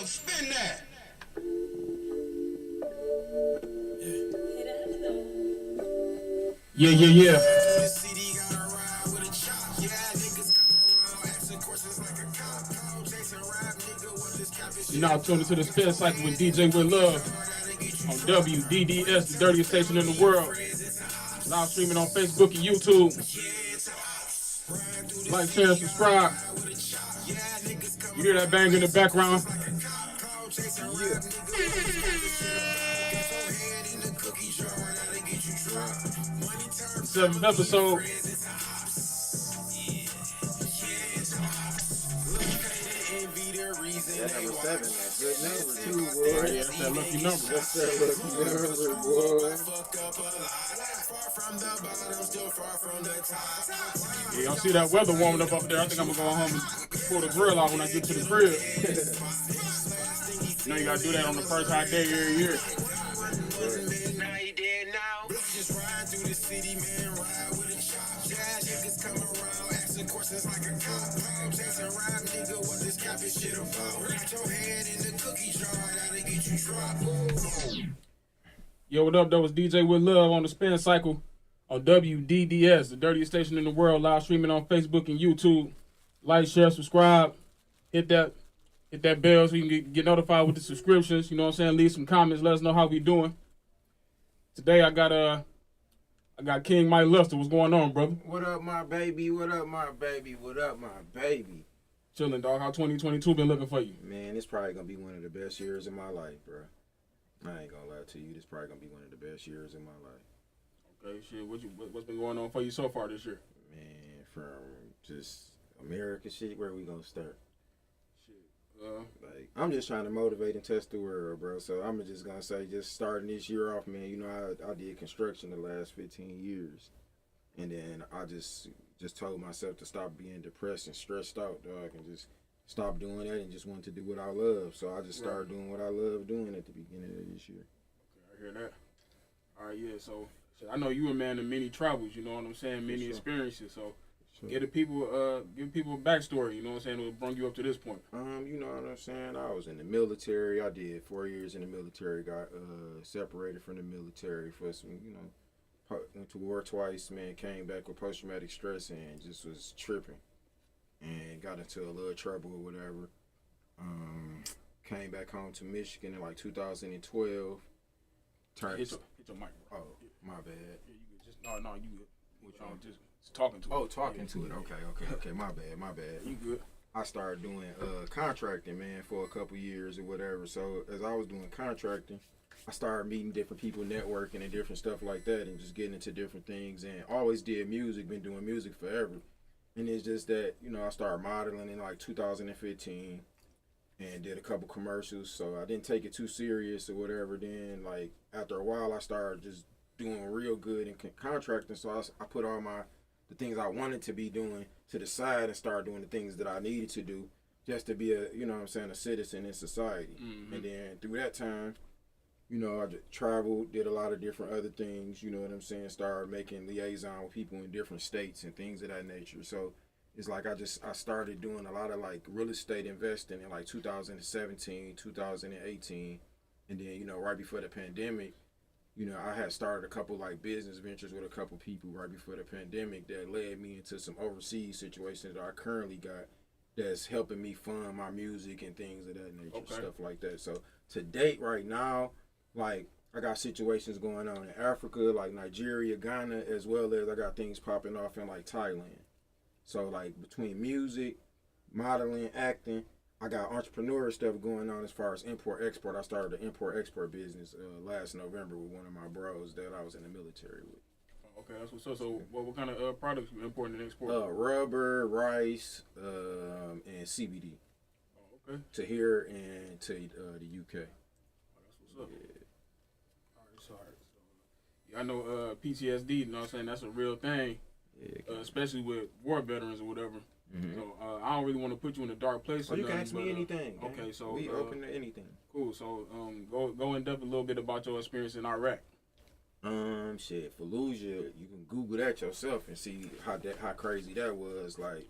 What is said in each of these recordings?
Spin that. Yeah, yeah, yeah. You're now tuned into the Spin Cycle with DJ With Love on WDDS, the dirtiest station in the world. Live streaming on Facebook and YouTube. Like, share, and subscribe. You hear that bang in the background? Yeah. Seventh episode. That number 7, that good number too, Oh, boy. yeah, that's that lucky number. That's that lucky number, boy. Yeah, y'all see that weather warming up there. I think I'm gonna go home and pull the grill out when I get to the crib. You know you gotta do that on the first hot day every year. Now he dead now. Just ride through the city, man. Ride with a chop. Jazz niggas come around, asking questions like a cop. Chasing rap, nigga, what this cap is shit about? Wrap your head in the cookie jar, that'll get you dropped. Yo, what up? That was DJ With Love on the Spin Cycle on WDDS, the dirtiest station in the world. Live streaming on Facebook and YouTube. Like, share, subscribe. Hit that bell so you can get notified with the subscriptions. You know what I'm saying? Leave some comments. Let us know how we doing. Today I got King Mike Luster. What's going on, brother? What up, my baby? What up, my baby? What up, my baby? Chilling, dog. How 2022 been looking for you? Man, it's probably gonna be one of the best years of my life, bro. I ain't gonna lie to you. This probably gonna be one of the best years of my life. Okay, shit. What's been going on for you so far this year? Man, from just America shit, where we gonna start? Like, I'm just trying to motivate and test the world, bro. So I'm just gonna say, just starting this year off, man. You know, I did construction the last 15 years, and then I just told myself to stop being depressed and stressed out, dog, and just stop doing that and just want to do what I love. So I just started doing what I love doing at the beginning of this year. Okay, I hear that. All right, yeah. So I know you a man of many travels. You know what I'm saying? Many experiences. So. Sure. Give people a backstory, you know what I'm saying, to bring you up to this point. You know what I'm saying? I was in the military. I did 4 years in the military. Got separated from the military for some, went to war twice, man. Came back with post-traumatic stress and just was tripping. And got into a little trouble or whatever. Came back home to Michigan in like 2012. Hit your mic, bro. Oh, my bad. Yeah, you just no, you good. Just talking to it. Oh, talking to it. Okay. My bad. You good. I started doing contracting, man, for a couple years or whatever. So as I was doing contracting, I started meeting different people, networking and different stuff like that, and just getting into different things. And always did music, been doing music forever. And it's just that, I started modeling in like 2015 and did a couple commercials. So I didn't take it too serious or whatever. Then, like, after a while, I started just doing real good in contracting. So I put all the things I wanted to be doing to the side and start doing the things that I needed to do just to be a citizen in society. Mm-hmm. And then through that time, I just traveled, did a lot of different other things, you know what I'm saying, started making liaison with people in different states and things of that nature. So it's like I started doing a lot of like real estate investing in like 2017, 2018. And then, right before the pandemic, I had started a couple like business ventures with a couple people right before the pandemic that led me into some overseas situations that I currently got that's helping me fund my music and things of that nature, stuff like that. So to date right now, like I got situations going on in Africa, like Nigeria, Ghana, as well as I got things popping off in like Thailand. So like between music, modeling, acting, I got entrepreneur stuff going on as far as import-export. I started an import-export business last November with one of my bros that I was in the military with. Okay, that's what's up. So what kind of products you importing and exporting? Rubber, rice, and CBD. Oh, okay. To here and to the UK. Oh, that's what's up. Yeah. All right, sorry. So, I know PTSD, you know what I'm saying? That's a real thing, especially with war veterans or whatever. Mm-hmm. So I don't really want to put you in a dark place. You can ask me anything. Okay, so we open to anything. Cool. So go in depth a little bit about your experience in Iraq. Fallujah. You can Google that yourself and see how crazy that was. Like,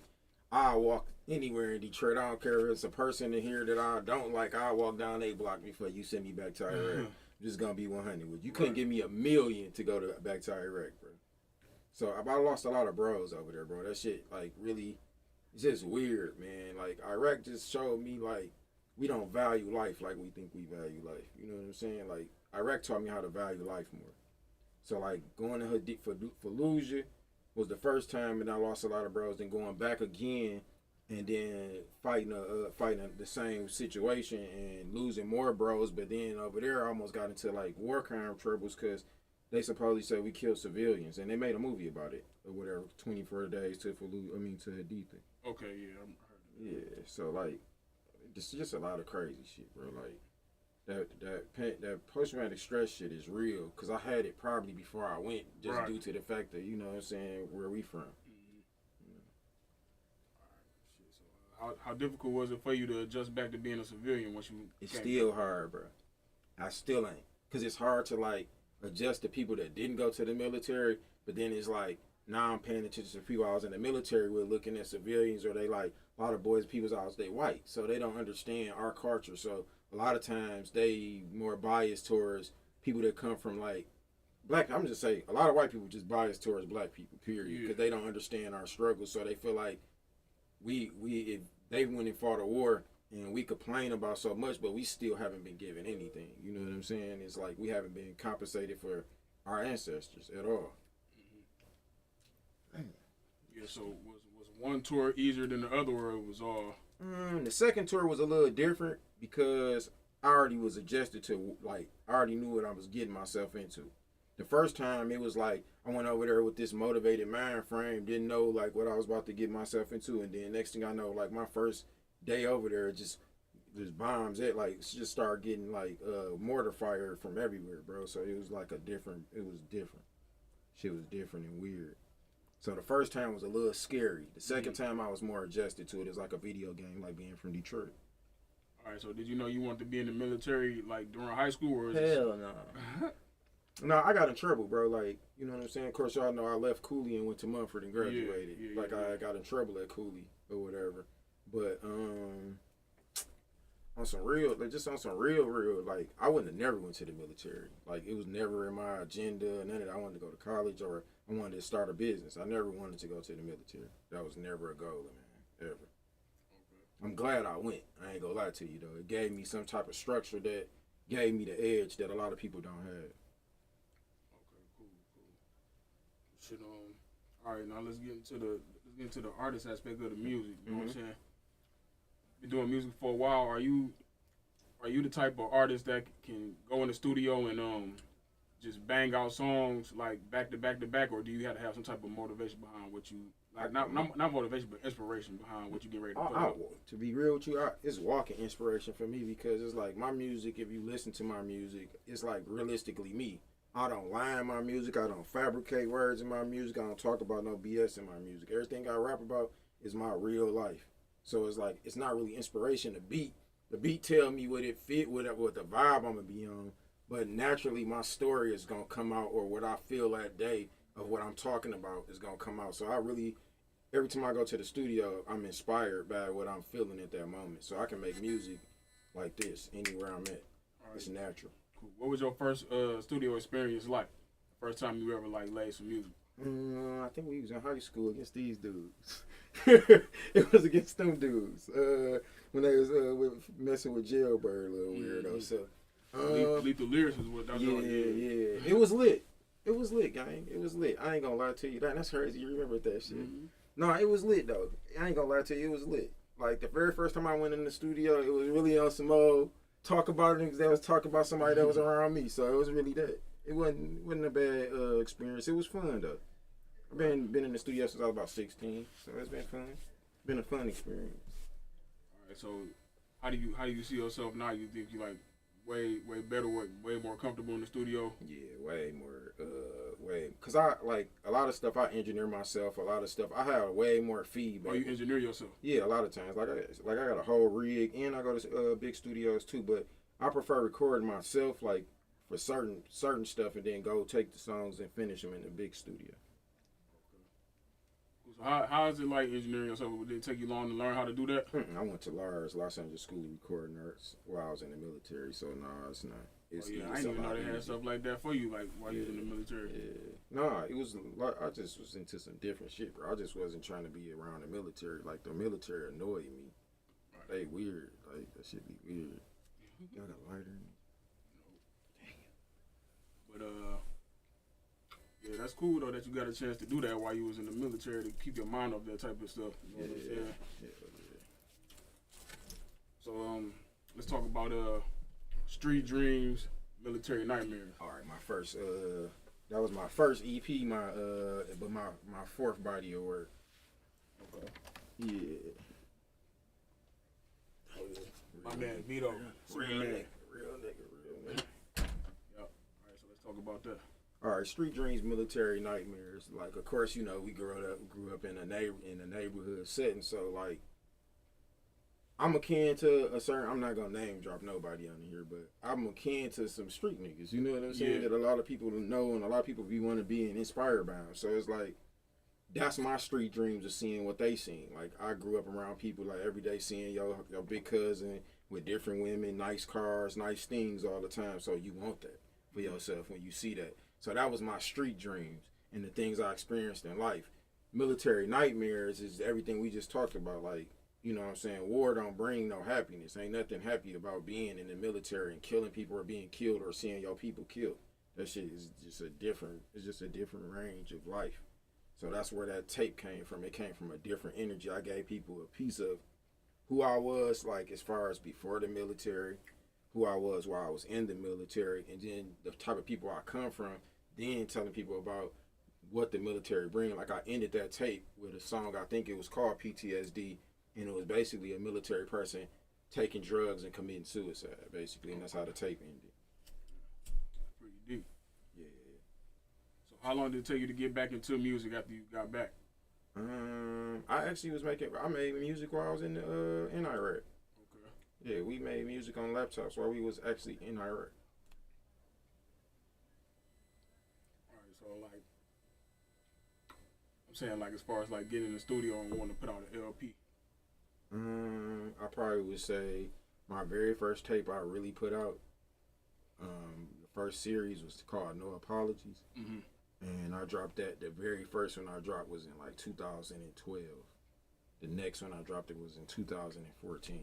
I walk anywhere in Detroit. I don't care if it's a person in here that I don't like. I walk down a block before you send me back to Iraq. I'm just gonna be 100 with you. You couldn't give me $1 million to go back to Iraq, bro. So I lost a lot of bros over there, bro. That shit like really, it's just weird, man. Like Iraq just showed me like we don't value life like we think we value life. You know what I'm saying? Like Iraq taught me how to value life more. So like going to Fallujah was the first time, and I lost a lot of bros. Then going back again, and then fighting the same situation and losing more bros. But then over there, I almost got into like war crime troubles because they supposedly said we killed civilians, and they made a movie about it or whatever. 24 days to to Haditha. Okay, yeah, I heard that. Yeah, so like, it's just a lot of crazy shit, bro. Like. That post traumatic stress shit is real because I had it probably before I went, just due to the fact that you know what I'm saying where we from. How difficult was it for you to adjust back to being a civilian once you? It's still hard, bro. I still ain't because it's hard to like adjust to people that didn't go to the military, but then it's like now I'm paying attention to people I was in the military with, looking at civilians, or they like a lot of boys, people's out, they white, so they don't understand our culture, so. A lot of times they more biased towards people that come from like black. I'm just saying a lot of white people just biased towards black people, period, because they don't understand our struggles. So they feel like we if they went and fought a war and we complain about so much, but we still haven't been given anything. You know what I'm saying? It's like we haven't been compensated for our ancestors at all. Yeah. So was one tour easier than the other, or it was all? The second tour was a little different because I already was adjusted to, like, I already knew what I was getting myself into. The first time it was like I went over there with this motivated mind frame, didn't know like what I was about to get myself into, and then next thing I know, like my first day over there, just there's bombs that like just started getting like mortar fire from everywhere, bro. So it was like it was different. Shit was different and weird. So the first time was a little scary. The second time I was more adjusted to it. It's like a video game, like being from Detroit. All right. So did you know you wanted to be in the military like during high school, or hell no? No, I got in trouble, bro. Like, you know what I'm saying? Of course, y'all know I left Cooley and went to Mumford and graduated. I got in trouble at Cooley or whatever. But on some real, like I wouldn't have never went to the military. Like it was never in my agenda. None of that. I wanted to go to college or I wanted to start a business. I never wanted to go to the military. That was never a goal, man, ever. Okay. I'm glad I went. I ain't gonna lie to you though. It gave me some type of structure that gave me the edge that a lot of people don't have. Okay, cool. Shit, all right, now let's get into the artist aspect of the music. You know what I'm saying? Been doing music for a while. Are you the type of artist that can go in the studio and just bang out songs like back to back to back, or do you have to have some type of motivation behind what you like? Not motivation, but inspiration behind what you get ready to put out? To be real with you, it's walking inspiration for me because it's like my music. If you listen to my music, it's like realistically me. I don't lie in my music. I don't fabricate words in my music. I don't talk about no BS in my music. Everything I rap about is my real life. So it's like it's not really inspiration. The beat tell me what it fit, what the vibe I'm gonna be on. But naturally, my story is gonna come out, or what I feel that day of what I'm talking about is gonna come out. So every time I go to the studio, I'm inspired by what I'm feeling at that moment. So I can make music like this anywhere I'm at. Right. It's natural. Cool. What was your first studio experience like? First time you ever like laid some music? I think we was in high school against these dudes. It was against them dudes when they was messing with Jailbird, little weirdo. So Lethal Lyrics is what. Yeah. It was lit. It was lit, gang. It was lit. I ain't gonna lie to you. That's crazy. You remember that shit? Mm-hmm. No, it was lit though. I ain't gonna lie to you. It was lit. Like the very first time I went in the studio, it was really on some old talk about it because they was talking about somebody that was around me. So it was really that. It wasn't a bad experience. It was fun though. I've been in the studio since I was about 16, so it's been fun. Been a fun experience. All right, so how do you see yourself now? You think you like way better, way more comfortable in the studio? Yeah, way more. Cause I like a lot of stuff. I engineer myself. A lot of stuff I have way more feedback. Oh, you engineer yourself? Yeah, a lot of times. Like I got a whole rig, and I go to big studios too. But I prefer recording myself, like for certain stuff, and then go take the songs and finish them in the big studio. So how is it like engineering yourself? Did it take you long to learn how to do that? I went to Los Angeles School of Recording Arts while I was in the military, so no, it's not. It's, Oh, yeah, I it's didn't a even know lot they had easier. stuff like that for you, like while you was in the military. Yeah. Nah, it was like I just was into some different shit, bro. I just wasn't trying to be around the military. Like the military annoyed me. They weird. Like that shit be weird. Y'all got a lighter in But yeah, that's cool though that you got a chance to do that while you was in the military to keep your mind off that type of stuff. You know what I'm saying? Yeah. So let's talk about street dreams, military nightmares. All right, my first that was my first EP, but my fourth body of work. Okay. Yeah. My man Vito, Real Superman. nigga. Yep. All right, so let's talk about that. All right, street dreams, military nightmares. Like, of course, you know, we grew up in a neighborhood setting, so like, I'm akin to a certain. I'm not gonna name drop nobody on here, but I'm akin to some street niggas. You know what I'm saying? Yeah. That a lot of people know, and a lot of people want to be and inspired by them. So it's like, that's my street dreams of seeing what they seen. Like, I grew up around people like every day seeing your big cousin with different women, nice cars, nice things all the time. So you want that for yourself when you see that. So that was my street dreams and the things I experienced in life. Military nightmares is everything we just talked about. Like, you know what I'm saying? War don't bring no happiness. Ain't nothing happy about being in the military and killing people or being killed or seeing your people killed. That shit is just a different range of life. So that's where that tape came from. It came from a different energy. I gave people a piece of who I was, like as far as before the military, who I was while I was in the military, and then the type of people I come from, then telling people about what the military bring. Like I ended that tape with a song, I think it was called PTSD, and it was basically a military person taking drugs and committing suicide, basically, and that's how the tape ended. Pretty deep. Yeah. So how long did it take you to get back into music after you got back? I made music while I was in Iraq. Okay. Yeah, we made music on laptops while we was actually in Iraq. All right, so like, I'm saying like as far as like getting in the studio and wanting to put out an LP. I probably would say my very first tape I really put out. The first series was called No Apologies, and I dropped that. The very first one I dropped was in like 2012. The next one I dropped it was in 2014.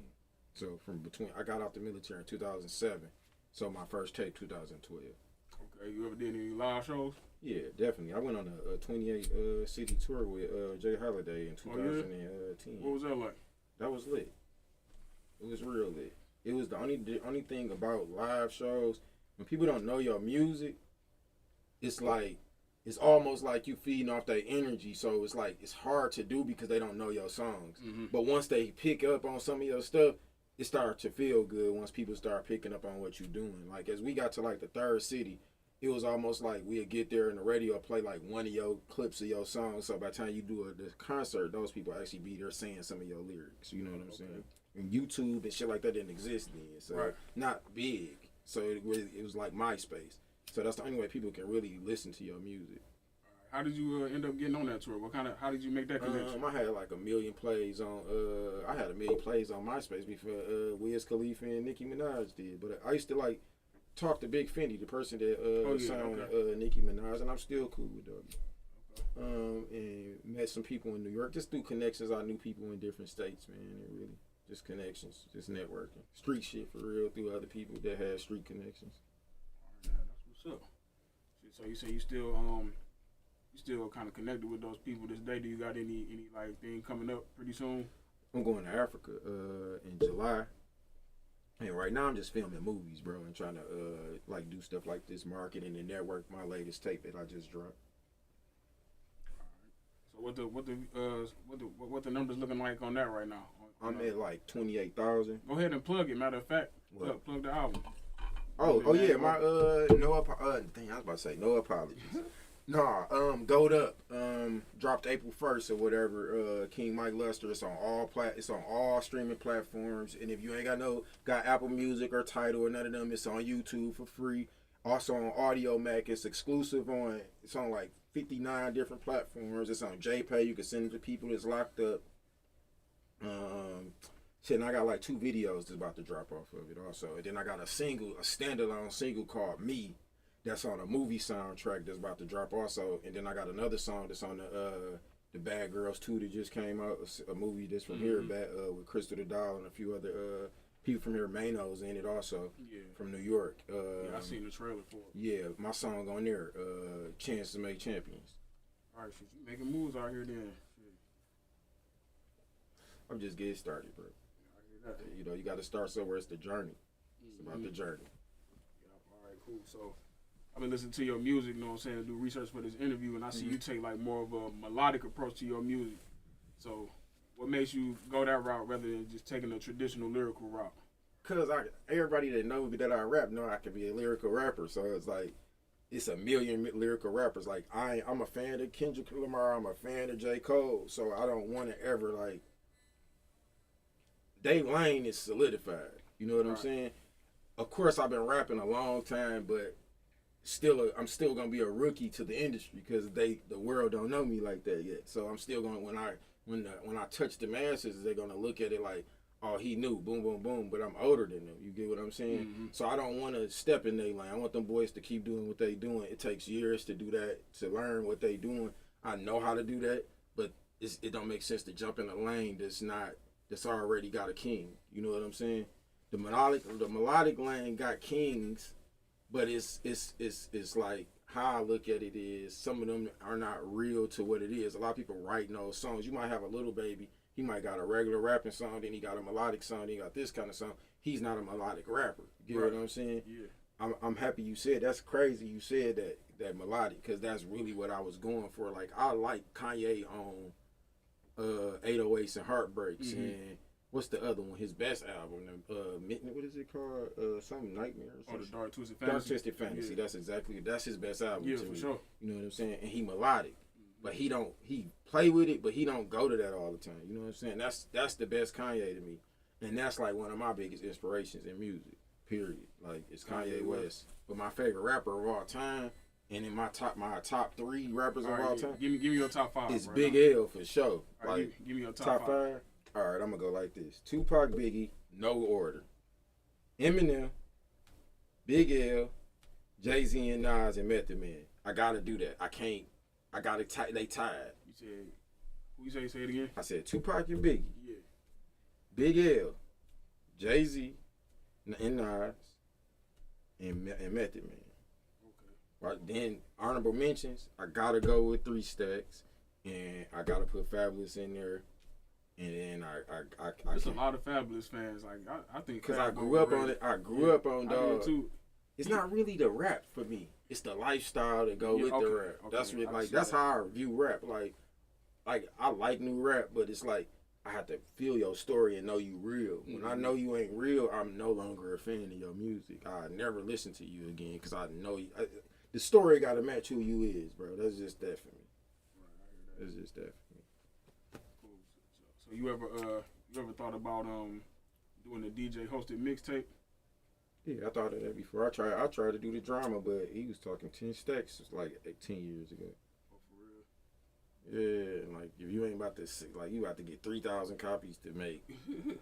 So from between, I got out the military in 2007. So my first tape 2012. Okay, you ever did any live shows? Yeah, definitely. I went on a 28 city tour with Jay Holiday in 2010. What was that like? That was lit. It was real lit. It was the only thing about live shows, when people don't know your music, it's like, it's almost like you feeding off their energy. So it's like, it's hard to do because they don't know your songs. But once they pick up on some of your stuff, it starts to feel good once people start picking up on what you're doing. Like as we got to like the third city, it was almost like we'd get there and the radio play like one of your clips of your songs. So by the time you do the concert, those people actually be there saying some of your lyrics. You know what I'm saying? And YouTube and shit like that didn't exist then. So not big. So it was like MySpace. So that's the only way people can really listen to your music. How did you end up getting on that tour? How did you make that connection? I had like 1 million plays on. I had 1 million plays on MySpace before Wiz Khalifa and Nicki Minaj did. But I used to like talk to Big Fendi, the person that signed Nicki Minaj, and I'm still cool with them. And met some people in New York just through connections. I knew people in different states, man. It really just connections, just networking, street shit for real through other people that had street connections. Yeah, that's what's up. So you say you still kind of connected with those people this day. Do you got any like thing coming up pretty soon? I'm going to Africa in July. And right now I'm just filming movies, bro, and trying to like do stuff like this, marketing and network my latest tape that I just dropped. So what the numbers looking like on that right now? I'm at like 28,000. Go ahead and plug it. Matter of fact, plug the album. Oh yeah, my thing I was about to say, no apologies. Gold Up dropped April 1st or whatever. King Mike Luster. It's on all streaming platforms. And if you ain't got Apple Music or Tidal or none of them, it's on YouTube for free. Also on Audio Mac, it's exclusive on. It's on like 59 different platforms. It's on JPay. You can send it to people that's locked up. Shit, and I got like 2 videos that's about to drop off of it also. And then I got a standalone single called Me that's on a movie soundtrack that's about to drop also. And then I got another song that's on the Bad Girls 2 that just came out, a movie that's from here, with Crystal the Doll and a few other people from here, Mano's in it also, from New York. I seen the trailer for it. Yeah, my song on there, Chance to Make Champions. All right, shit, you making moves out here then. Shit. I'm just getting started, bro. I hear that. You know, you got to start somewhere. It's the journey. It's about the journey. Yeah, all right, cool. So, I've been listening to your music, you know what I'm saying, to do research for this interview, and I see you take like more of a melodic approach to your music. So, what makes you go that route rather than just taking a traditional lyrical route? Cause everybody that knows me that I rap know I can be a lyrical rapper. So it's like, it's a million lyrical rappers. Like I'm a fan of Kendrick Lamar. I'm a fan of J. Cole. So I don't want to ever like. Dave Lane is solidified. You know what I'm saying? Of course, I've been rapping a long time, but I'm still gonna be a rookie to the industry because the world don't know me like that yet. So I'm still gonna when I touch the masses, they're gonna look at it like, oh, he knew, boom, boom, boom. But I'm older than them. You get what I'm saying? Mm-hmm. So I don't want to step in their lane. I want them boys to keep doing what they doing. It takes years to do that, to learn what they doing. I know how to do that, but it don't make sense to jump in a lane that's already got a king. You know what I'm saying? The melodic lane got kings, but it's like how I look at it is some of them are not real to what it is. A lot of people writing those songs. You might have a Little Baby. He might got a regular rapping song, then he got a melodic song, then he got this kind of song. He's not a melodic rapper. You know what I'm saying? Yeah. I'm happy you said that's crazy. You said that melodic because that's really what I was going for. Like I like Kanye on 808s and Heartbreaks and what's the other one? His best album, what is it called? Something Nightmares. Oh, the Dark Twisted Fantasy. Dark Twisted Fantasy. Yeah. That's his best album. Yeah, to for me. sure. You know what I'm saying? And he melodic. But he play with it, but he don't go to that all the time. You know what I'm saying? That's the best Kanye to me. And that's like one of my biggest inspirations in music, period. Like it's Kanye West. But my favorite rapper of all time, and in my top 3 rappers of all time. Give me your top 5. It's Big L for sure. All right, Like give me your top 5. All right, I'm gonna go like this: Tupac, Biggie, no order. Eminem, Big L, Jay-Z and Nas and Method Man. I gotta do that. I can't. I gotta they tied. You said, who you say it again? I said Tupac and Biggie. Yeah. Big L, Jay-Z, and Nas, and Method Man. Okay. Right, then honorable mentions, I gotta go with 3 Stacks, and I gotta put Fabulous in there, and then I There's a lot of Fabulous fans. Like I think because I grew up on it. I grew up on dog. Too. It's not really the rap for me. It's the lifestyle that go with the rap. Okay, That's what, like that's how I view rap. Like I like new rap, but it's like I have to feel your story and know you real. When I know you ain't real, I'm no longer a fan of your music. I never listen to you again because I know you. The story got to match who you is, bro. That's just that for me. That's just that for me. Cool. So you ever thought about doing a DJ hosted mixtape? Yeah, I thought of that before. I tried to do the drama, but he was talking 10 stacks like 10 years ago. Oh, for real? Yeah, like if you ain't about to you about to get 3,000 copies to make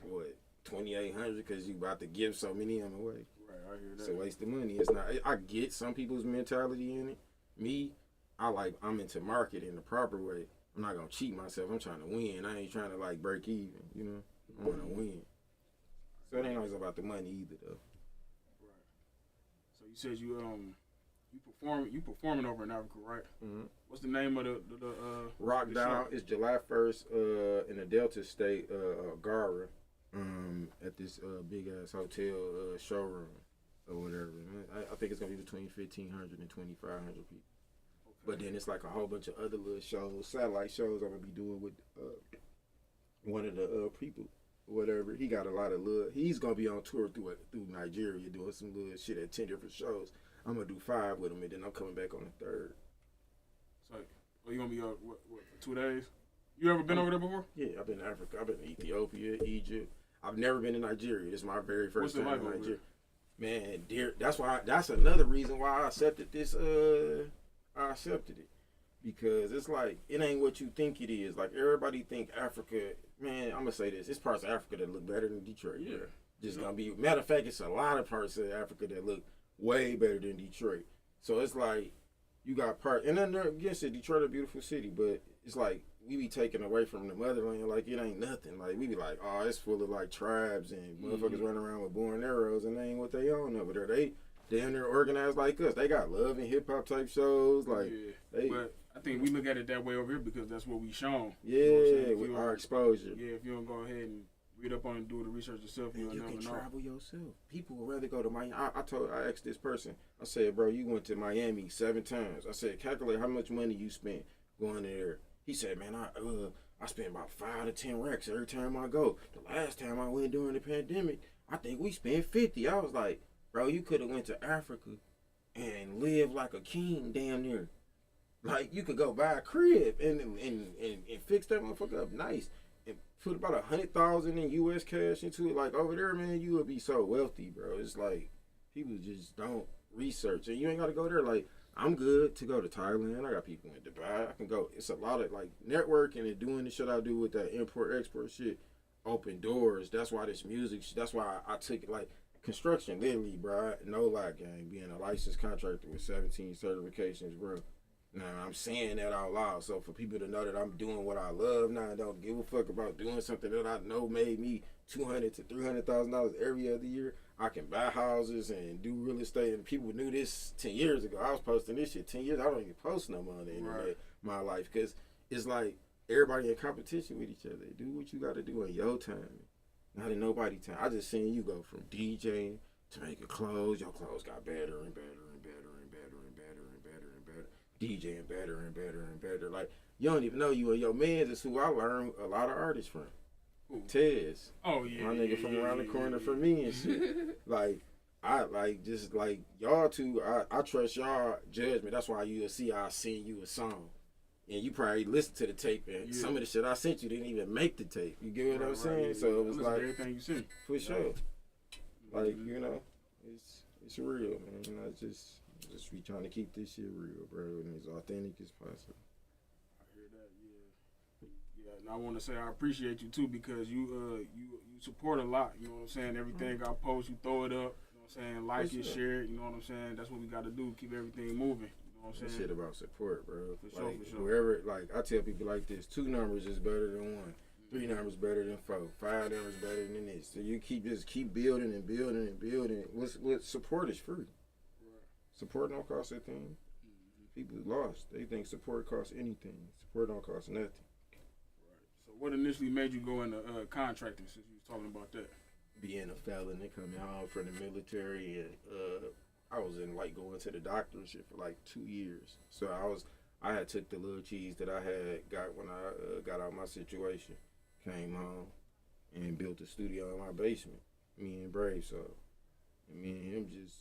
what 2,800 because you about to give so many of them away. Right, I hear that. It's a waste of money. It's not. I get some people's mentality in it. Me, I'm into marketing the proper way. I'm not gonna cheat myself. I'm trying to win. I ain't trying to like break even. You know, I want to win. So it ain't always about the money either, though. So you said you performing over in Africa, right? Mm-hmm. What's the name of the Rock the Down? show? It's July 1st in the Delta State, Gara, at this big ass hotel showroom or whatever. I think it's gonna be between 1,500 and 2,500 people. Okay. But then it's like a whole bunch of other little shows, satellite shows I'm gonna be doing with one of the people. Whatever, he got a lot of love. He's gonna be on tour through Nigeria doing some little shit at 10 different shows. I'm gonna do 5 with him, and then I'm coming back on the 3rd. So, you gonna be what for 2 days? You ever been over there before? Yeah, I've been to Africa. I've been to Ethiopia, Egypt. I've never been to Nigeria. This is my very first time in Nigeria. Man, that's another reason why I accepted this. I accepted it. because it's like it ain't what you think it is. Like everybody think Africa, man. I'm gonna say this: it's parts of Africa that look better than Detroit. Yeah. Bro. Just gonna be. Matter of fact, it's a lot of parts of Africa that look way better than Detroit. So it's like you got part, and then again, said Detroit a beautiful city, but it's like we be taken away from the motherland like it ain't nothing. Like we be like, oh, it's full of like tribes and motherfuckers running around with bow and arrows, and they ain't what they own over there. They damn near organized like us. They got love and hip hop type shows. Like they. But I think we look at it that way over here because that's what we shown. Yeah, you know with our exposure. Yeah, if you don't go ahead and read up on it and do the research yourself, You never can know. travel yourself. People would rather go to Miami. I asked this person. I said, bro, you went to Miami 7 times. I said, calculate how much money you spent going there. He said, man, I spend about 5 to 10 racks every time I go. The last time I went during the pandemic, I think we spent 50. I was like, bro, you could have went to Africa and lived like a king damn near. Like you could go buy a crib and fix that motherfucker up nice and put about 100,000 in U.S. cash into it. Like over there, man, you would be so wealthy, bro. It's like people just don't research, and you ain't got to go there. Like I'm good to go to Thailand. I got people in Dubai. I can go. It's a lot of like networking and doing the shit I do with that import export shit. Open doors. That's why this music. That's why I took it like construction. Literally, bro. No lie, gang. Being a licensed contractor with 17 certifications, bro. Now I'm saying that out loud, so for people to know that I'm doing what I love now, and don't give a fuck about doing something that I know made me $200,000 to $300,000 every other year. I can buy houses and do real estate, and people knew this 10 years ago. I was posting this shit 10 years. I don't even post no more on the internet. My life, because it's like everybody in competition with each other. Do what you got to do in your time, not in nobody time. I just seen you go from DJing to making clothes. Your clothes got better and better and better and better and better and better and better. DJing better and better and better. Like you don't even know you and your mans is who I learned a lot of artists from. Ooh. Tez. Oh yeah. My nigga from around the corner from me and shit. Like I like just like y'all two, I trust y'all judgment. That's why you'll see I send you a song. And you probably listen to the tape and some of the shit I sent you didn't even make the tape. You get what I'm saying? Yeah. So it was like everything you see. For sure. Like, you know, it's real, man. You know, just be trying to keep this shit real, bro, and as authentic as possible. I hear that, yeah. And I want to say I appreciate you too because you support a lot. You know what I'm saying? Everything I post, you throw it up. You know what I'm saying? Like it, share it. You know what I'm saying? That's what we got to do. Keep everything moving. You know what I'm saying? Shit about support, bro. For sure, for sure. Whoever, like I tell people like this: 2 numbers is better than 1. 3 numbers better than 4. 5 numbers better than this. So you keep building and building and building. What support is free. Support don't cost a thing. People lost. They think support costs anything. Support don't cost nothing. Right. So what initially made you go into contracting since you was talking about that? Being a felon and coming home from the military, and I was in like going to the doctor and shit for like 2 years. So I had took the little cheese that I had got when I got out of my situation, came home, and built a studio in my basement. Me and Brave, so and me and him just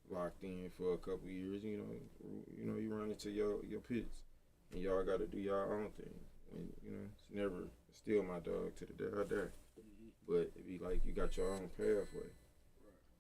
locked in for a couple years. You know, you run into your pits, and y'all got to do y'all own thing. And you know, it's never still my dog to the day I die. But it be like you got your own pathway.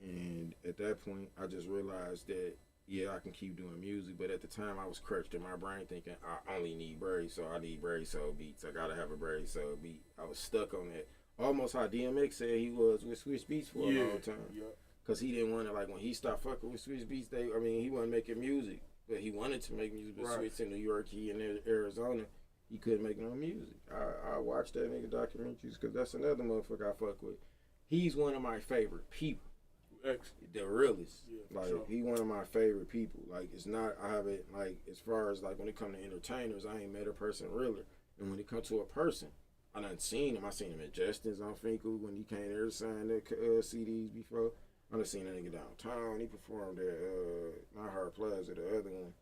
And at that point, I just realized that, yeah, I can keep doing music. But at the time, I was crushed in my brain thinking, I only need Brave, so I need Brave Soul beats. I got to have a Brave Soul beat. I was stuck on that. Almost how DMX said he was with Switch Beats for a long time. Yeah. Because he didn't want to, like, when he stopped fucking with Switch Beats, he wasn't making music. But he wanted to make music, but Switch in New York, he in Arizona, he couldn't make no music. I watched that nigga documentaries because that's another motherfucker I fuck with. He's one of my favorite people. The realest. Yeah, like, sure. He one of my favorite people. Like, it's not, I have it, like, as far as, like, when it come to entertainers, I ain't met a person realer. And when it comes to a person, I done seen him. I seen him at Justin's on Finkel when he came there to sign the CDs before. I done seen that nigga downtown. He performed at not Hard Plaza, the other one.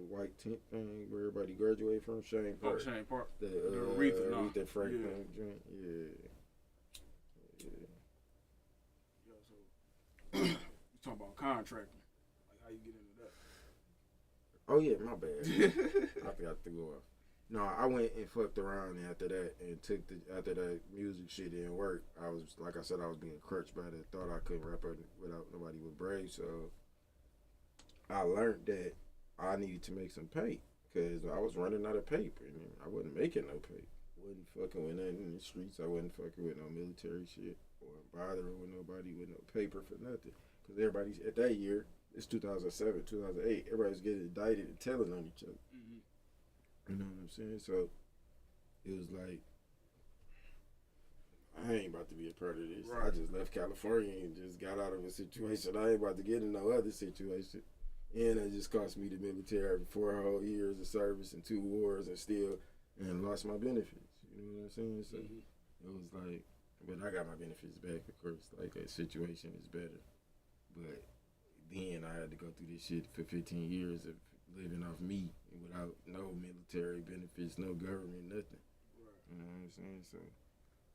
White tent thing where everybody graduated from, Shane Park. Oh, Shane Park. The Aretha Franklin joint. Yeah. So, you talking about contracting. Like, how you get into that? Oh, yeah, my bad. I forgot to go off. No, I went and fucked around after that and after that music shit didn't work. I was, like I said, I was being crutched by the thought I couldn't rap without nobody with Brave. So I learned that I needed to make some pay. because I was running out of paper and I wasn't making no paper. Wasn't fucking with nothing in the streets. I wasn't fucking with no military shit or bothering with nobody with no paper for nothing. Because everybody's at that year, it's 2007, 2008. Everybody's getting indicted and telling on each other. You know what I'm saying? So it was like, I ain't about to be a part of this. Right. I just left California and just got out of a situation. I ain't about to get in no other situation. And it just cost me the military 4 whole years of service and 2 wars and lost my benefits. You know what I'm saying? So it was like, but I got my benefits back, of course. Like, that situation is better. But then I had to go through this shit for 15 years of living off me without no military benefits, no government, nothing. You know what I'm saying? So,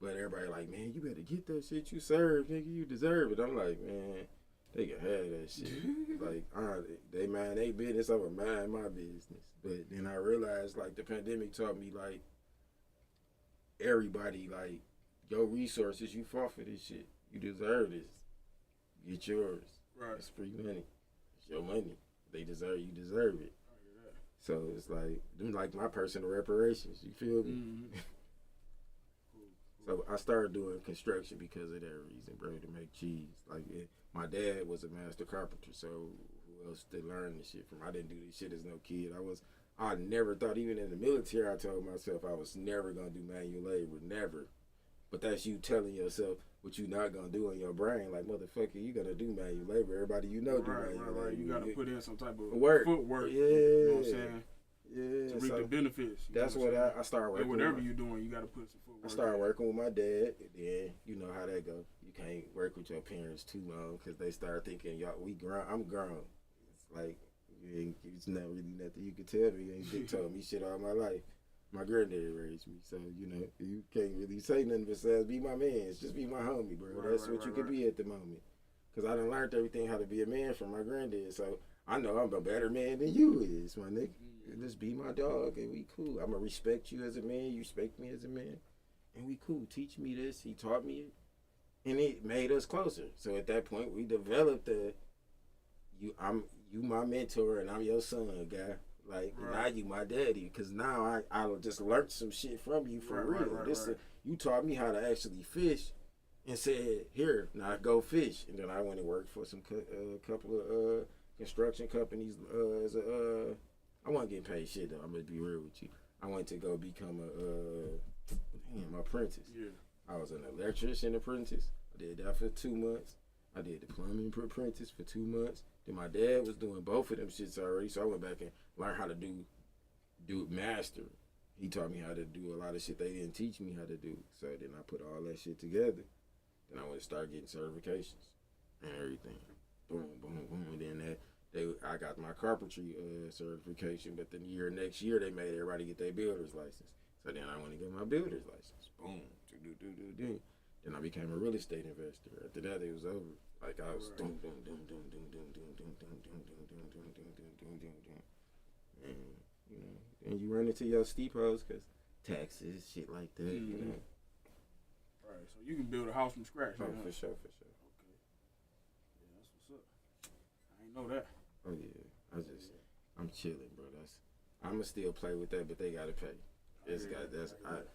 but everybody like, man, you better get that shit you serve, nigga. You deserve it. I'm like, man, they can have that shit. Like, they mind they business, I'm going to mind my business. But then I realized, like, the pandemic taught me, like, everybody, like, your resources, you fought for this shit. You deserve this. Get yours. Right. It's free money. It's your money. You deserve it. So it's like, them like my personal reparations. You feel me? So I started doing construction because of that reason, bro, to make cheese. Like, my dad was a master carpenter, so who else to learn this shit from? I didn't do this shit as no kid. I never thought, even in the military, I told myself I was never going to do manual labor, never. But that's you telling yourself what you not going to do in your brain. Like, motherfucker, you going to do manual labor. Everybody you know do manual labor. Right. You got to put in some type of work. Footwork. Yeah. You know what I'm saying? Yeah. To reap the benefits. That's what I started working with. Whatever with. you're doing, you got to put some footwork. I started working with my dad, and then you know how that go. You can't work with your parents too long because they start thinking, y'all, we grown. I'm grown. It's like, it's not really nothing you can tell me. You ain't been told me shit all my life. My granddaddy raised me, so you know you can't really say nothing besides be my man. It's just be my homie, bro. That's what you could be at the moment. Cause I done learned everything how to be a man from my granddad, so I know I'm a better man than you is, my nigga. Just be my dog, and we cool. I'ma respect you as a man. You respect me as a man, and we cool. Teach me this. He taught me it, and it made us closer. So at that point, we developed you my mentor, and I'm your son, guy. Like, now you my daddy, because now I just learned some shit from you for real. You taught me how to actually fish and said, here, now go fish. And then I went and worked for some couple of construction companies as I wasn't getting paid shit, though. I'm going to be real with you. I went to go become my apprentice. Yeah. I was an electrician apprentice. I did that for 2 months. I did the plumbing apprentice for 2 months. Then my dad was doing both of them shits already, so I went back and learned how to do master. He taught me how to do a lot of shit they didn't teach me how to do. So then I put all that shit together. Then I went to start getting certifications and everything. Boom, boom, boom. And then I got my carpentry certification, but then next year they made everybody get their builder's license. So then I went and got my builder's license. Boom, do. Then I became a real estate investor. After that, it was over. Like I was doom. And you know, and you run into your steepos because taxes, shit like that. You know. Right. So you can build a house from scratch. Oh, for sure. Okay. Yeah, that's what's up. I ain't know that. Oh yeah. I'm chilling, bro. I'ma still play with that, but they gotta pay.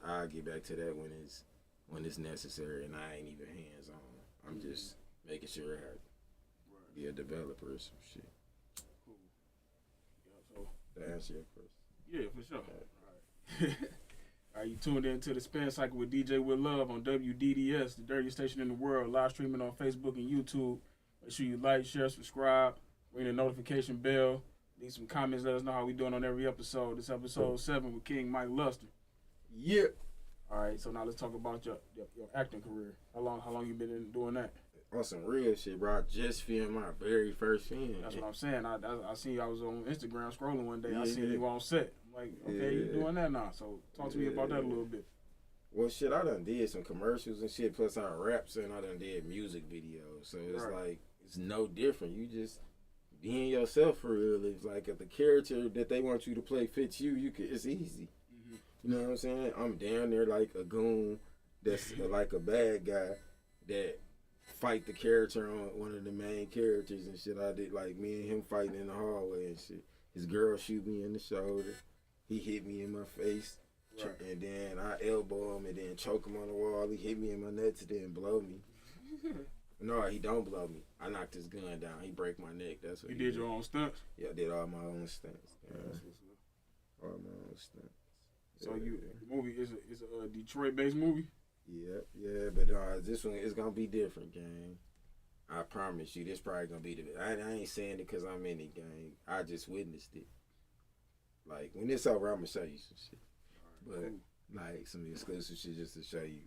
I'll get back to that when it's necessary, and I ain't even hands on. I'm just making sure I be a developer or some shit. Cool. Yeah, so To answer your question. Yeah, for sure. All right. All right, you tuned in to the Spin Cycle with DJ With Love on WDDS, the dirtiest station in the world, live streaming on Facebook and YouTube. Make sure you like, share, subscribe, ring the notification bell. Leave some comments, let us know how we doing on every episode. This episode 7 with King Mike Luster. Yeah. All right, so now let's talk about your acting career. How long you been doing that? On some real shit, bro. I just filmed my very first film. That's what I'm saying. I see I was on Instagram scrolling one day. I seen you on set. I'm like, okay, you doing that now. So talk to me about that a little bit. Well, shit, I done did some commercials and shit. Plus, I raps and I done did music videos. So it's like, it's no different. You just being yourself for real. It's like if the character that they want you to play fits you, it's easy. You know what I'm saying? I'm down there like a goon that's like a bad guy that fight the character on one of the main characters and shit. I did like me and him fighting in the hallway and shit. His girl shoot me in the shoulder. He hit me in my face. Right. And then I elbow him and then choke him on the wall. He hit me in my nuts and then blow me. No, he don't blow me. I knocked his gun down. He break my neck. That's what You he did your own stunts? Yeah, I did all my own stunts. Yeah, that's what's up. All my own stunts. So the movie is a Detroit-based movie? Yeah, but this one is gonna be different, gang. I promise you, this probably gonna be the. I ain't saying it because I'm in it, gang. I just witnessed it. Like when it's over, I'm gonna show you some shit. But Cool. like some exclusive shit just to show you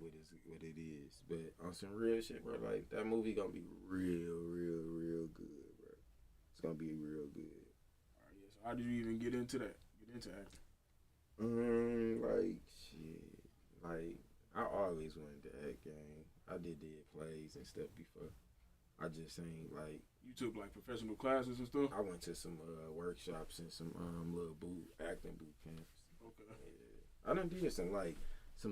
what it is. But on some real shit, bro, like that movie gonna be real good, bro. It's gonna be real good. All right, yeah. So how did you even get into that? Get into acting? Like shit. Like I always wanted to act, gang. I did plays and stuff before. I just ain't like. You took like professional classes and stuff? I went to some workshops and some little acting boot camps. Okay. Yeah. I done did some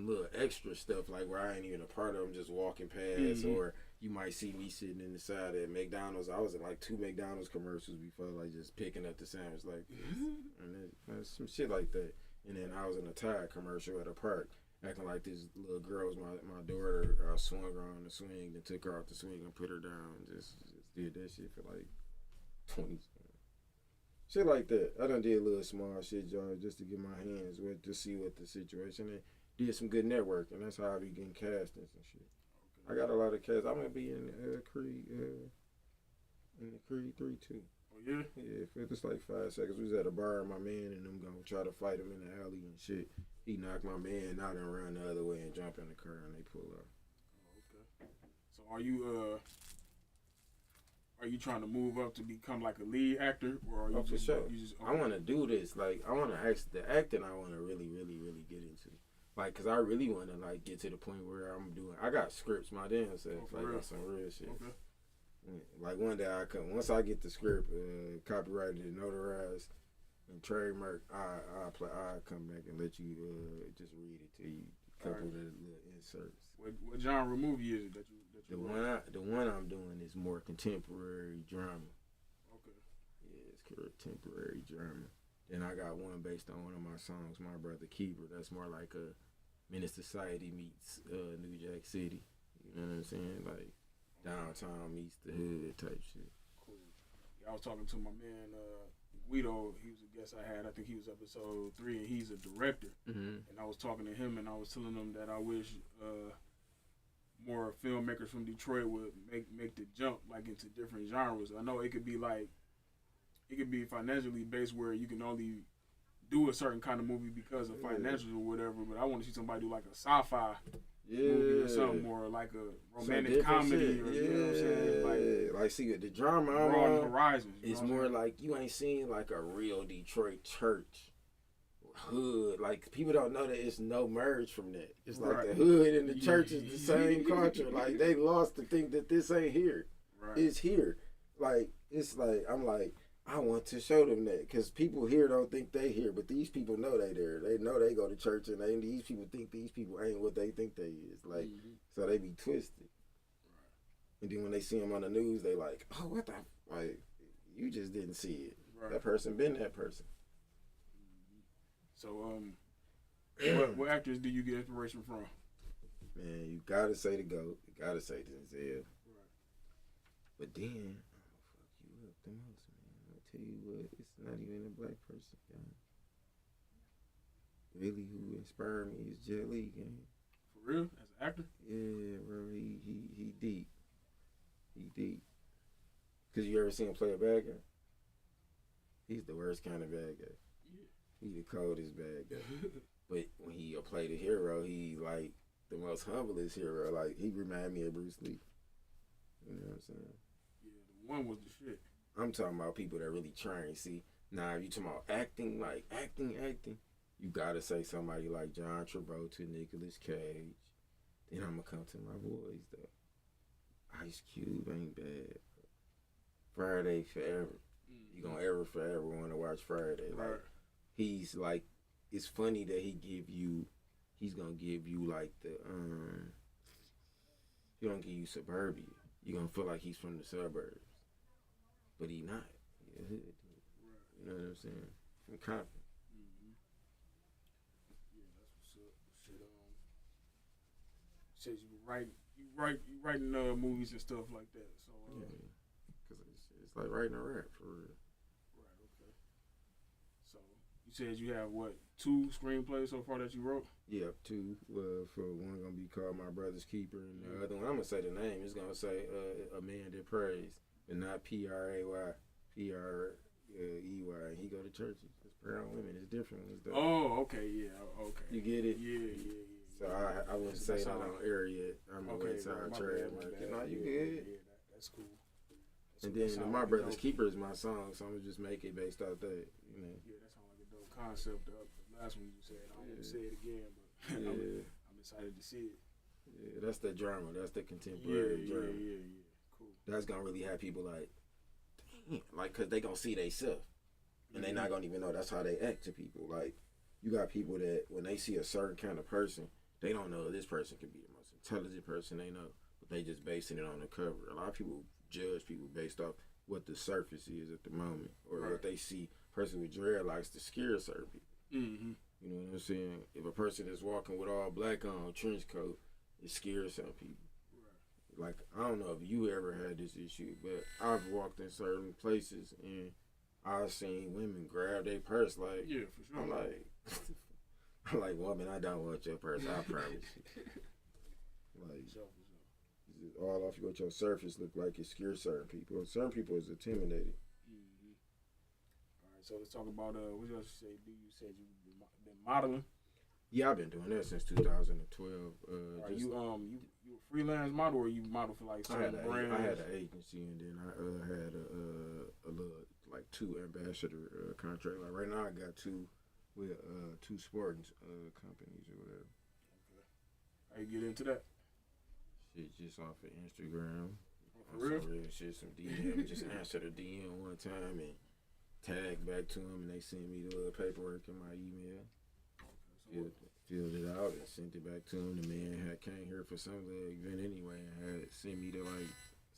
little extra stuff like where I ain't even a part of them, just walking past, or you might see me sitting in the side at McDonald's. I was in like 2 McDonald's commercials before, like just picking up the sandwich like this, and some shit like that. And then I was in a Tide commercial at a park, acting like this little girl was my daughter. I swung her on the swing and took her off the swing and put her down. Just did that shit for like 20. Shit like that. I done did a little small shit, y'all, just to get my hands wet to see what the situation is. Did some good networking. That's how I be getting castings and shit. I got a lot of cast. I'm gonna be in Creed, in the Creed 3 too. Oh yeah? Yeah, for just like 5 seconds. We was at a bar and my man and them gonna try to fight him in the alley and shit. He knocked my man out and run the other way and jump in the car and they pull up. Oh, okay. So are you trying to move up to become like a lead actor, or are you For sure. okay. I want to do this. Like, I want to act the acting. I want to really get into. Like, cause I really want to like get to the point where I'm doing. I got scripts my damn self. Like, got some real shit. Okay. Like one day once I get the script copyrighted and notarized and trademarked, I come back and let you just read it to you. A couple of the little inserts. What genre movie is it that you The one I'm doing is more contemporary drama. Okay. Yeah, it's contemporary drama. Then I got one based on one of my songs, My Brother Keeper. That's more like a Menace Society meets New Jack City. You know what I'm saying? Like downtown meets the hood type shit. Cool. Yeah, I was talking to my man Guido. He was a guest I had. I think he was episode 3, and he's a director. Mm-hmm. And I was talking to him, and I was telling him that I wish more filmmakers from Detroit would make the jump like into different genres. I know it could be financially based where you can only do a certain kind of movie because of financials or whatever, but I want to see somebody do like a sci-fi movie or something, or like a romantic comedy shit. or you know what I'm saying? Like see the drama broaden horizons. It's more like you ain't seen like a real Detroit church hood. Like people don't know that it's no merge from that. It's like the hood and the church is the same culture. Like they lost to think that this ain't here. Right. It's here. Like it's like I'm like I want to show them that because people here don't think they here, but these people know they there. They know they go to church, and these people think these people ain't what they think they is. Like, so they be twisted. Right. And then when they see them on the news, they like, oh, what the? Like, you just didn't see it. Right. That person been that person. So, what actors do you get inspiration from? Man, you gotta say the GOAT. You gotta say Denzel. Right. But then, I'm gonna fuck you up the most. Tell you what, it's not even a black person, gang. Really, who inspired me is Jet Li, gang. For real, as an actor? Yeah, bro, he deep. He deep. Cause you ever seen him play a bad guy? He's the worst kind of bad guy. Yeah. He the coldest bad guy. But when he played a hero, he like the most humblest hero. Like he reminded me of Bruce Lee. You know what I'm saying? Yeah, the one was the shit. I'm talking about people that really train. See, now if you talking about acting, like acting, you gotta say somebody like John Travolta, Nicolas Cage. Then I'm gonna come to my boys though. Ice Cube ain't bad. Friday Forever. You gonna ever forever want to watch Friday? Right. Like he's like, it's funny that he's gonna give you like the he gonna give you suburbia. You gonna feel like he's from the suburbs. But he not. He a hood dude. You know what I'm saying? I'm confident. Mm-hmm. Yeah, that's what's up. Shit, says you writing movies and stuff like that. So Yeah, because it's like writing a rap for real. right, okay. So you said you have what 2 screenplays so far that you wrote? Yeah, 2. For one gonna be called My Brother's Keeper, and the other one I'm gonna say the name. It's gonna say A Man That Prays, and not Pray, Prey. He go to churches. It's prayer on women. It's different ones though. Oh, okay, yeah, okay. You get it? Yeah. So I wouldn't say that on air yet. I'm gonna wait till I trademark it. No, you good. Yeah, that's cool. And then My Brother's Keeper is my song, so I'm gonna just make it based off that. You know. Yeah, that sounds like a dope concept. The last one you said, I don't want to say it again, but Yeah. I'm excited to see it. Yeah, that's the drama. That's the contemporary drama. Yeah. Cool. That's gonna really have people like, damn, like, cause they gonna see they self, and they not gonna even know that's how they act to people. Like, you got people that when they see a certain kind of person, they don't know this person could be the most intelligent person they know, but they just basing it on the cover. A lot of people judge people based off what the surface is at the moment, or what they see. Person with dreadlocks to scare certain people. Mm-hmm. You know what I'm saying? If a person is walking with all black on, trench coat, it scares some people. Right. Like, I don't know if you ever had this issue, but I've walked in certain places and I've seen women grab their purse. Like, Yeah, for sure. I'm like, woman, I don't want your purse. I promise you. Like, For sure. all off what your surface look like, it scares certain people. Certain people is intimidated. Mm-hmm. All right, so let's talk about what else you say? You said you've been modeling. Yeah, I've been doing that since 2012. Are you a freelance model, or you model for like certain brands? I had an agency, and then I had a little like 2 ambassador contract. Like right now, I got 2 with 2 sporting companies or whatever. Okay. How you get into that? Shit, just off of Instagram. For real? Some real shit, some DM. Just answer the DM one time and tag back to them, and they send me the little paperwork in my email. Filled it out and sent it back to him. The man came here for some little event anyway and had sent me to like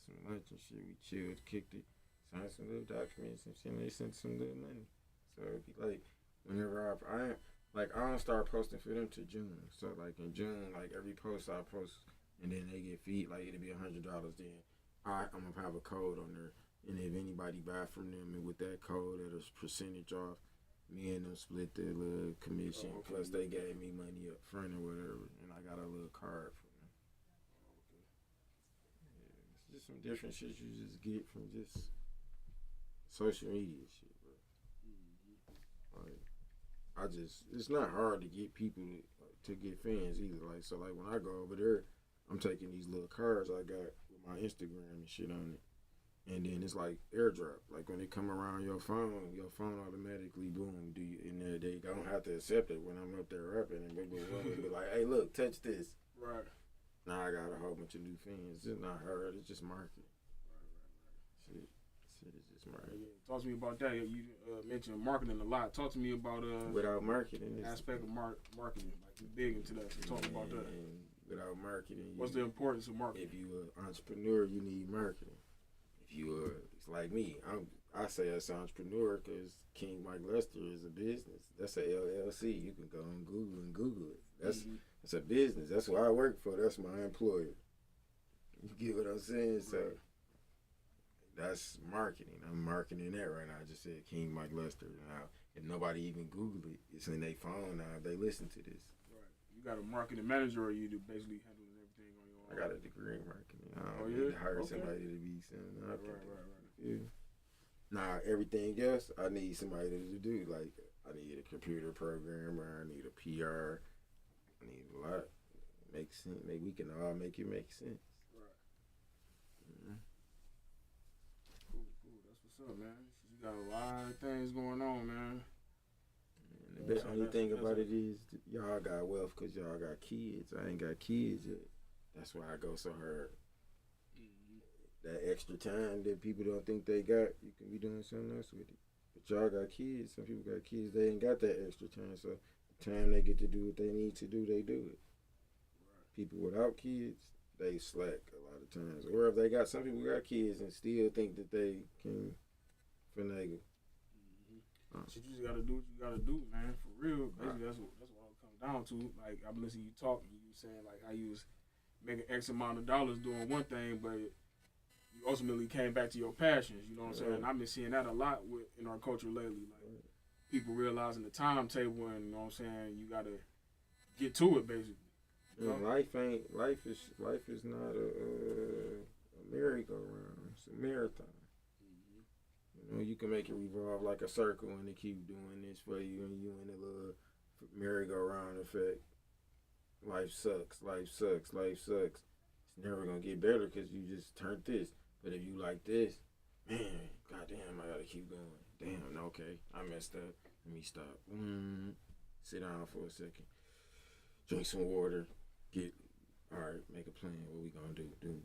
some lunch and shit. We chilled, kicked it, signed some little documents and shit. And they sent some little money. So it'd be like whenever I don't start posting for them till June. So like in June, like every post I post and then they get feed, like it'll be $100. Then I'm gonna have a code on there, and if anybody buy from them and with that code at a percentage off, me and them split the little commission. Oh, okay. Plus they gave me money up front or whatever, and I got a little card from them. Yeah, it's just some different shit you just get from just social media shit, bro. Like, it's not hard to get people to get fans either. Like, so like when I go over there, I'm taking these little cards I got with my Instagram and shit on it. And then it's like airdrop. Like when they come around your phone automatically, boom, and they don't have to accept it when I'm up there rapping. And they be like, hey, look, touch this. Right. Now I got a whole bunch of new fans. It's just not hard. It's just marketing. Shit is just marketing. Yeah. Talk to me about that. You mentioned marketing a lot. Talk to me about without marketing, the aspect of marketing. Like you big into that. So talk about that. Without marketing, what's the importance of marketing? If you're an entrepreneur, you need marketing. It's like me. I say as an entrepreneur because King Mike Lester is a business. That's a LLC. You can go on Google and Google it. That's a business. That's what I work for. That's my employer. You get what I'm saying? So that's marketing. I'm marketing that right now. I just said King Mike Lester. Now, if nobody even Google it, it's in their phone now. They listen to this. Right. You got a marketing manager, or you do basically handling everything on your own? I got a degree in marketing. I don't need to hire somebody to be sending out. Right. Yeah. Nah, everything else I need somebody to do. Like I need a computer programmer. I need a PR. I need a lot. Make sense. We can all make it make sense. Right. Mm-hmm. Cool. That's what's up, man. You got a lot of things going on, man. And the only thing about it is y'all got wealth because y'all got kids. I ain't got kids yet. That's why I go so hard. That extra time that people don't think they got, you can be doing something else with it. But y'all got kids. Some people got kids. They ain't got that extra time. So the time they get to do what they need to do, they do it. Right. People without kids, they slack a lot of times. Or if they got, some people got kids and still think that they can finagle. Shit, you just gotta do what you gotta do, man. For real. Basically, that's what it comes down to. Like, I've been listening to you talk, and you saying like how you was making X amount of dollars doing one thing, but you ultimately came back to your passions. You know what I'm saying? And I've been seeing that a lot in our culture lately. Like, people realizing the timetable, and you know what I'm saying, you gotta get to it, basically. Yeah, life is not a merry-go-round. It's a marathon. You know, you can make it revolve like a circle and it keep doing this for you, and you in a little merry-go-round effect. Life sucks. It's never gonna get better because you just turned this. But if you like this, man, goddamn, I gotta keep going. Damn, okay, I messed up. Let me stop. Sit down for a second. Drink some water. Alright, make a plan. What we gonna do? Do.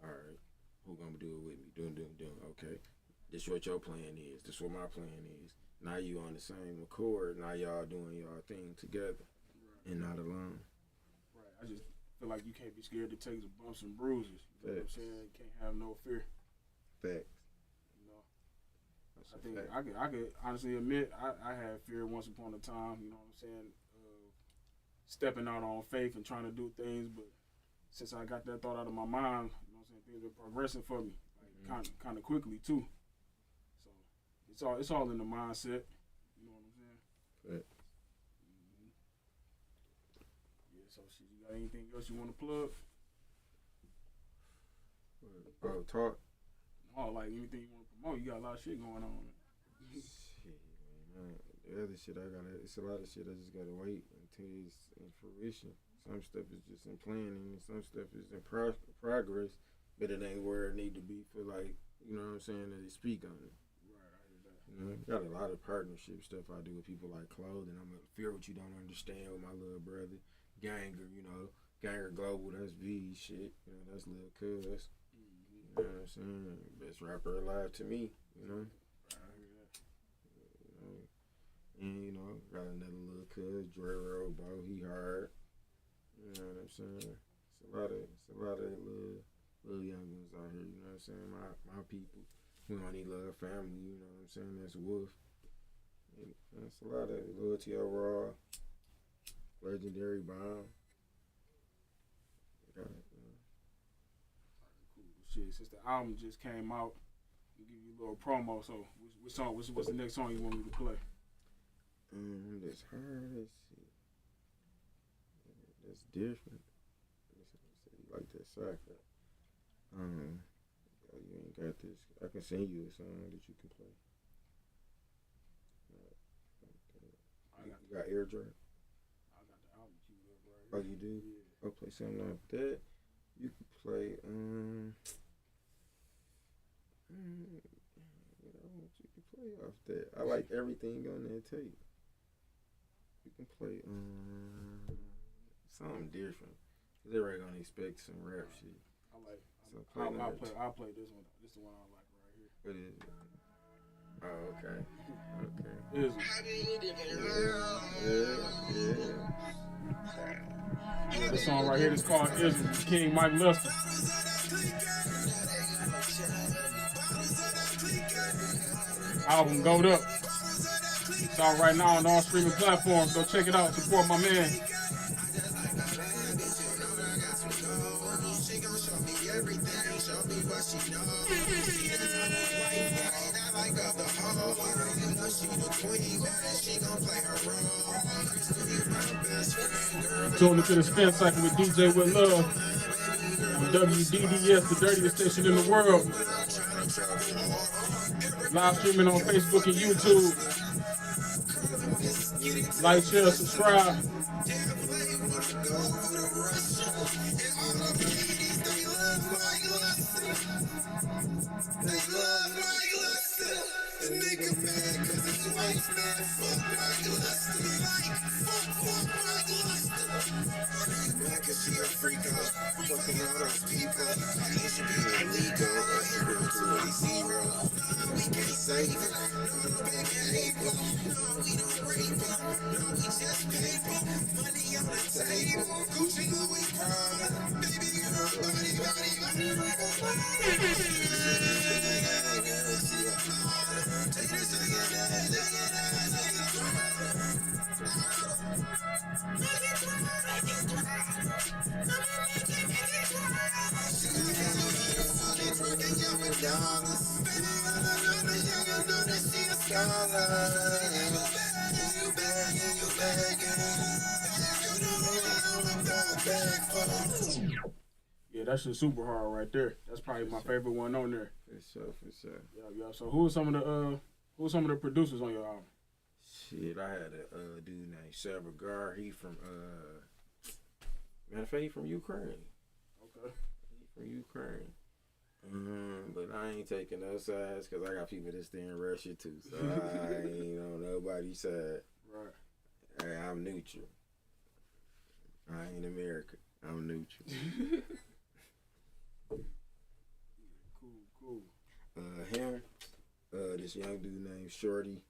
Alright, who gonna do it with me? Do. Okay, this what your plan is. This what my plan is. Now you on the same accord. Now y'all doing y'all thing together, and not alone. Right. I just feel like you can't be scared to take some bumps and bruises. You know what I'm saying? You can't have no fear. Facts. You know. I think I could honestly admit I had fear once upon a time. You know what I'm saying? Stepping out on faith and trying to do things, but since I got that thought out of my mind, you know what I'm saying, things are progressing for me, like kind of quickly too. So it's all in the mindset. You know what I'm saying? Right. Yeah. So shit, you got anything else you want to plug? Talk. Oh, like anything you want to promote? You got a lot of shit going on. Shit, man. The other shit it's a lot of shit I just gotta wait until it's in fruition. Some stuff is just in planning, and some stuff is in progress, but it ain't where it need to be for, like, you know what I'm saying, to speak on it. Right, I hear that. You know, got a lot of partnership stuff I do with people like Clothing. I'm a Fear What You Don't Understand with my little brother. Ganger, you know, Ganger Global, that's V shit. You know, that's Lil Cuz. You know what I'm saying? Best rapper alive to me, you know. I hear that. You know, and, you know, got another little cuz, Dre Robo, he hard. You know what I'm saying? It's a lot of little young ones out here, you know what I'm saying? My people. We only love family, you know what I'm saying? That's Wolf. And that's a lot of Loyalty Overall, Legendary Bomb. Got it, you know. Cool. Shit, since the album just came out, we'll give you a little promo. So, what's the next song you want me to play? That's hard. Let's see. That's different. You like that soccer? You ain't got this. I can send you a song that you can play. You got AirDrop? I got the album queued up right here. Oh, you do? Yeah. I'll play something like that. You can play. What I want you to play off that. I like everything on that tape. You can play something different. Cause everybody gonna expect some rap shit. I'll play this one. This is the one I like right here. What is it? Oh, okay. Yeah. This song right here is called Ism. King Mike Lester. Album Goat Up. It's out right now on all streaming platforms. Go check it out. Support my man. Tune into the Spin Cycle with DJ with Love on WDDS, the dirtiest station in the world. Live streaming on Facebook and YouTube. Like, share, subscribe. The nigga mad cause his wife mad. Fuck Mike Lester. Like, fuck Mike Lester. Mad cause she a freak out. Fucking all those people. It should be illegal. A hero to a zero. No, we can't save her. No, back in April. No, we don't rape her. No, we just paper. Money on the table. Gucci, Louis, Prada. Baby girl, body. Take it to the dollars. Baby, all I know is you know that she a scholar. You bag, you don't know I'm back for. Yeah, that shit super hard right there. That's probably my favorite one on there. For sure. Yeah. So who are some of the producers on your album? Shit, I had a dude named Sabagar. He from matter of fact, he from Ukraine. Okay. He from Ukraine. But I ain't taking no sides because I got people that stay in Russia too. So I ain't on nobody's side. Right. Hey, I'm neutral. I ain't America. I'm neutral. Cool. Him, this young dude named Shorty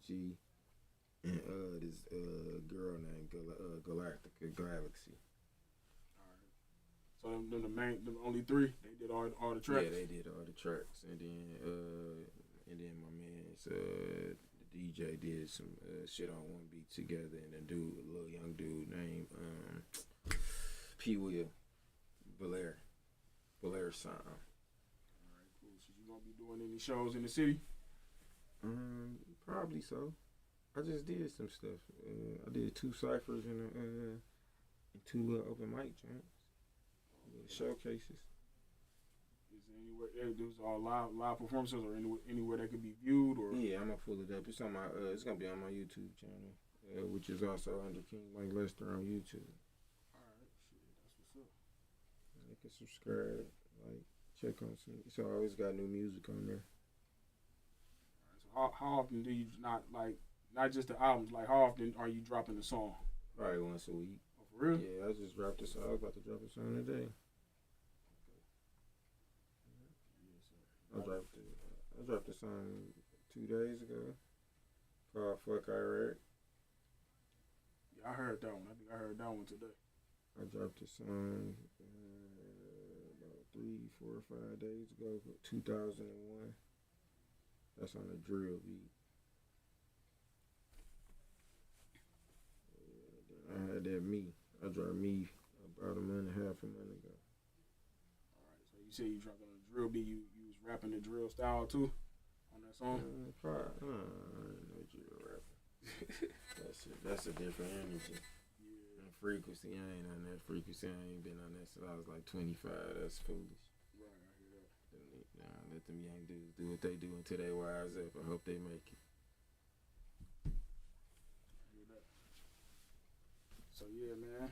G, and this girl named Galactica Galaxy. So the only three, they did all the tracks. Yeah, they did all the tracks, and then my man's the DJ did some shit on one beat together, and a little young dude named P. Will Belair Sound. All right, cool. So you gonna be doing any shows in the city? Probably so. I just did some stuff. I did 2 ciphers and 2 open mic joints. Showcases. Is there anywhere? Those all live performances, or anywhere that could be viewed, or? Yeah, I'm gonna pull it up. It's on my. It's gonna be on my YouTube channel, which is also under King Mike Lester on YouTube. All right, shit, that's what's up. You can subscribe, like, check on some. It's always got new music on there. All right, so how often do you not just the albums? Like, how often are you dropping a song? Probably once a week. Oh, for real? Yeah, I just dropped this. I was about to drop a song today. I dropped a song 2 days ago called "Fuck Iraq." Yeah, I heard that one. I think I heard that one today. I dropped a song about 3, 4, or 5 days ago, 2001. That's on a drill beat. I had that Me. I dropped Me about a month and a half ago. All right, so you said you dropped on a drill beat. You was rapping the drill style too on that song. Probably. No drill rapping. That's a different energy. Yeah. And frequency, I ain't on that frequency. I ain't been on that since I was like 25. That's foolish. Right, I hear that. Let them young dudes do what they do until they wise up. I hope they make it. I hear that. So yeah, man.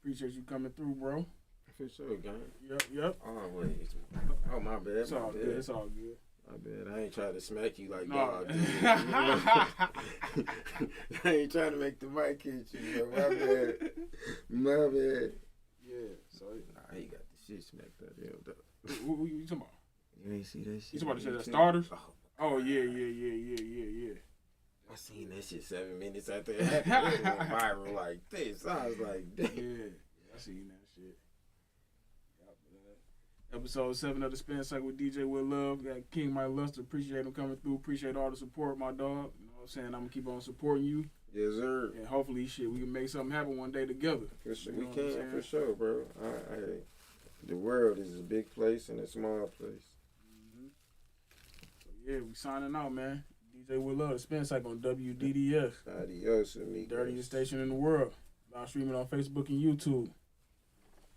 Appreciate you coming through, bro. For sure, gang. Yep. Always. Oh, my bad. It's all good. It's all good. My bad. I ain't trying to smack you like No. dog. I ain't trying to make the mic hit you. My bad. My bad. Yeah. So Nah, he got the shit smacked out of him, though. who you talking about? You ain't see that shit? You talking about the starters? Oh, Oh yeah. I seen that shit 7 minutes after it happened. It went viral like this. I was like, damn. Yeah, I seen that shit. Episode 7 of the Spin Cycle with DJ Will Love. Got King Mike Luster. Appreciate him coming through. Appreciate all the support, my dog. You know what I'm saying? I'm going to keep on supporting you. Yes, sir. And hopefully, shit, we can make something happen one day together. For sure. You We know what I'm can, saying? for sure, bro. The world is a big place and a small place. So, yeah, we signing out, man. DJ Will Love, the Spin Cycle on WDDS. Adios, amigos. Dirtiest station in the world. Live streaming on Facebook and YouTube.